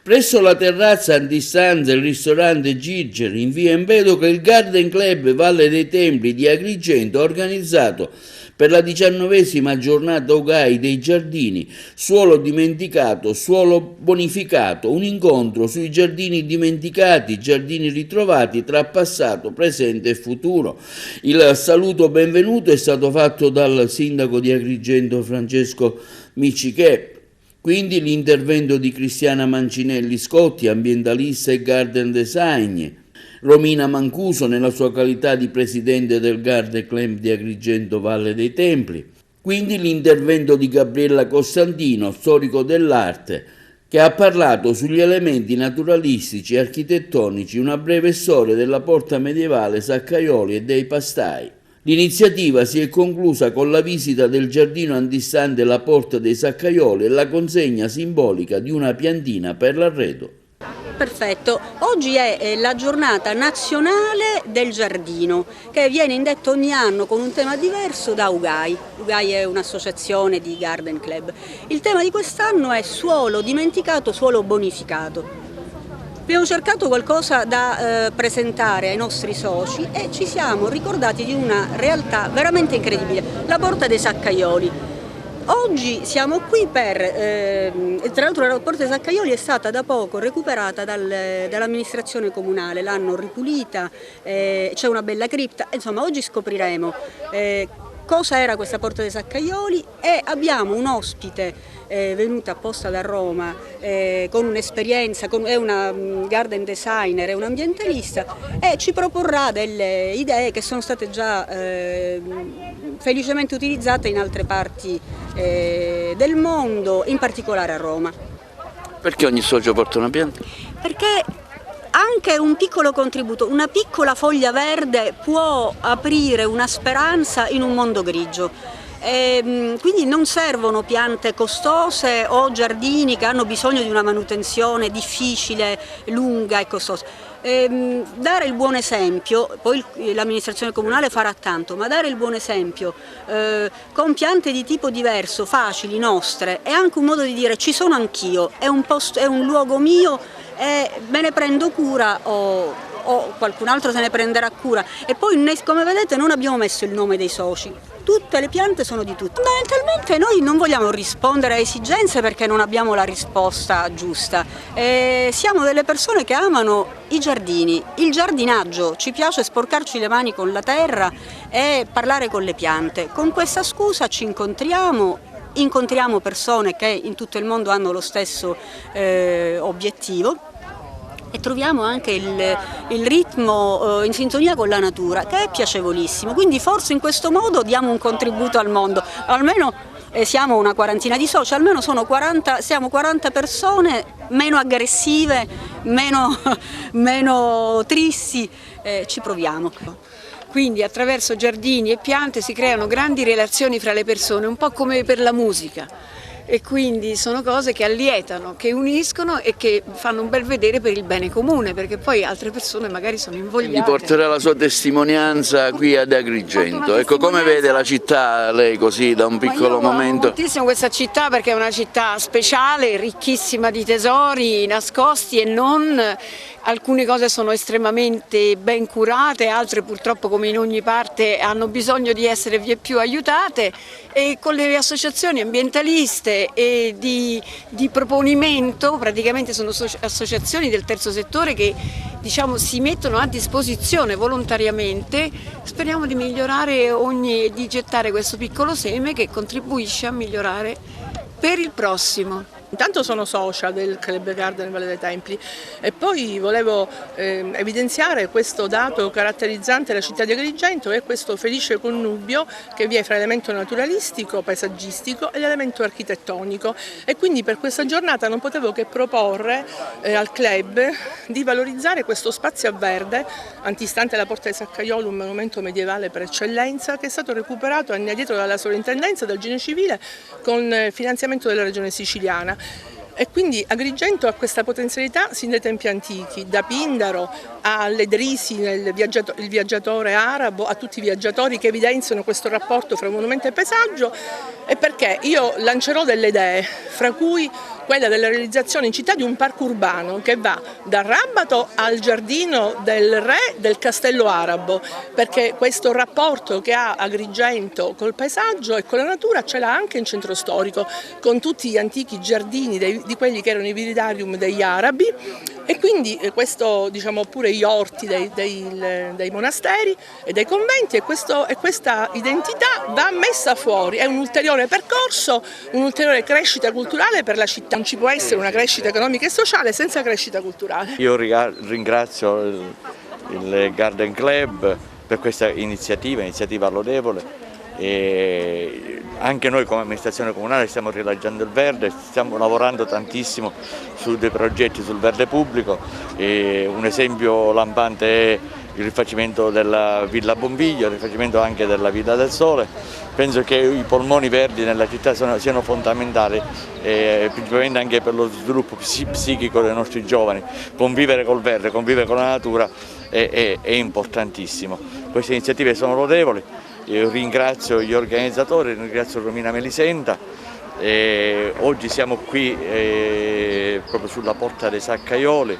Presso la terrazza antistanza del ristorante Girger in via Empedocle, il Garden Club Valle dei Templi di Agrigento ha organizzato per la 19ª giornata UGAI dei giardini, suolo dimenticato, suolo bonificato, un incontro sui giardini dimenticati, giardini ritrovati tra passato, presente e futuro. Il saluto benvenuto è stato fatto dal sindaco di Agrigento Francesco Miccichè. Quindi l'intervento di Cristiana Mancinelli Scotti, ambientalista e garden design, Romina Mancuso nella sua qualità di presidente del Garden Club di Agrigento Valle dei Templi. Quindi l'intervento di Gabriella Costantino, storico dell'arte, che ha parlato sugli elementi naturalistici e architettonici, una breve storia della porta medievale Saccaioli e dei Pastai. L'iniziativa si è conclusa con la visita del giardino antistante la Porta dei Saccaioli e la consegna simbolica di una piantina per l'arredo. Perfetto, oggi è la giornata nazionale del giardino che viene indetta ogni anno con un tema diverso da UGAI. UGAI è un'associazione di garden club. Il tema di quest'anno è suolo dimenticato, suolo bonificato. Abbiamo cercato qualcosa da presentare ai nostri soci e ci siamo ricordati di una realtà veramente incredibile, la Porta dei Saccaioli. Oggi siamo qui tra l'altro la Porta dei Saccaioli è stata da poco recuperata dall'amministrazione comunale, l'hanno ripulita, c'è una bella cripta, insomma oggi scopriremo cosa era questa Porta dei Saccaioli e abbiamo un ospite venuta apposta da Roma con un'esperienza, è una garden designer, è un ambientalista e ci proporrà delle idee che sono state già felicemente utilizzate in altre parti del mondo, in particolare a Roma. Perché ogni socio porta una pianta? Perché anche un piccolo contributo, una piccola foglia verde può aprire una speranza in un mondo grigio. Quindi non servono piante costose o giardini che hanno bisogno di una manutenzione difficile, lunga e costosa. Dare il buon esempio, poi l'amministrazione comunale farà tanto, ma dare il buon esempio con piante di tipo diverso, facili, nostre, è anche un modo di dire ci sono anch'io, è un luogo mio e me ne prendo cura o qualcun altro se ne prenderà cura. E poi come vedete non abbiamo messo il nome dei soci. Tutte le piante sono di tutti. Fondamentalmente noi non vogliamo rispondere a esigenze perché non abbiamo la risposta giusta. Siamo delle persone che amano i giardini, il giardinaggio, ci piace sporcarci le mani con la terra e parlare con le piante. Con questa scusa ci incontriamo persone che in tutto il mondo hanno lo stesso obiettivo. E troviamo anche il ritmo in sintonia con la natura, che è piacevolissimo, quindi forse in questo modo diamo un contributo al mondo, almeno siamo una quarantina di soci, almeno siamo 40 persone meno aggressive, meno tristi, ci proviamo. Quindi attraverso giardini e piante si creano grandi relazioni fra le persone, un po' come per la musica. E quindi sono cose che allietano, che uniscono e che fanno un bel vedere per il bene comune, perché poi altre persone magari sono invogliate. Quindi porterà la sua testimonianza qui ad Agrigento. Ecco, come vede la città lei così da un piccolo momento? Amo moltissimo questa città perché è una città speciale, ricchissima di tesori nascosti e non. Alcune cose sono estremamente ben curate, altre purtroppo come in ogni parte hanno bisogno di essere vieppiù aiutate e con le associazioni ambientaliste e di proponimento, praticamente sono associazioni del terzo settore che si mettono a disposizione volontariamente, speriamo di migliorare di gettare questo piccolo seme che contribuisce a migliorare per il prossimo. Intanto sono socia del Club Garden Valle dei Templi e poi volevo evidenziare questo dato caratterizzante la città di Agrigento e questo felice connubio che vi è fra l'elemento naturalistico, paesaggistico e l'elemento architettonico e quindi per questa giornata non potevo che proporre al club di valorizzare questo spazio a verde antistante la Porta dei Saccaioli, un monumento medievale per eccellenza che è stato recuperato anni addietro dalla sovrintendenza del Genio Civile con finanziamento della regione siciliana. E quindi Agrigento ha questa potenzialità sin dai tempi antichi, da Pindaro all'Edrisi, il viaggiatore arabo, a tutti i viaggiatori che evidenziano questo rapporto fra monumento e paesaggio, e perché io lancerò delle idee, fra cui quella della realizzazione in città di un parco urbano che va da Rabato al giardino del re del Castello Arabo, perché questo rapporto che ha Agrigento col paesaggio e con la natura ce l'ha anche in centro storico, con tutti gli antichi giardini di quelli che erano i viridarium degli arabi, e quindi questo, diciamo, pure gli orti dei monasteri e dei conventi, e questa identità va messa fuori, è un ulteriore percorso, un'ulteriore crescita culturale per la città. Non ci può essere una crescita economica e sociale senza crescita culturale. Io ringrazio il Garden Club per questa iniziativa lodevole, e anche noi come amministrazione comunale stiamo rilanciando il verde, stiamo lavorando tantissimo su dei progetti sul verde pubblico, e un esempio lampante è il rifacimento della Villa Bombiglio, il rifacimento anche della Villa del Sole. Penso che i polmoni verdi nella città siano fondamentali, principalmente anche per lo sviluppo psichico dei nostri giovani. Convivere col verde, convivere con la natura è importantissimo. Queste iniziative sono lodevoli. Io ringrazio gli organizzatori, ringrazio Romina Melisenta. Oggi siamo qui proprio sulla Porta dei Saccaioli,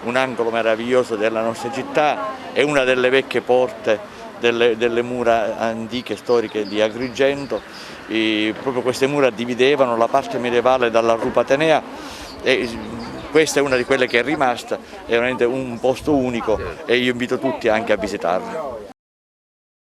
un angolo meraviglioso della nostra città, è una delle vecchie porte delle mura antiche storiche di Agrigento. Proprio queste mura dividevano la parte medievale dalla Rupatenea, e questa è una di quelle che è rimasta, è veramente un posto unico, e io invito tutti anche a visitarlo.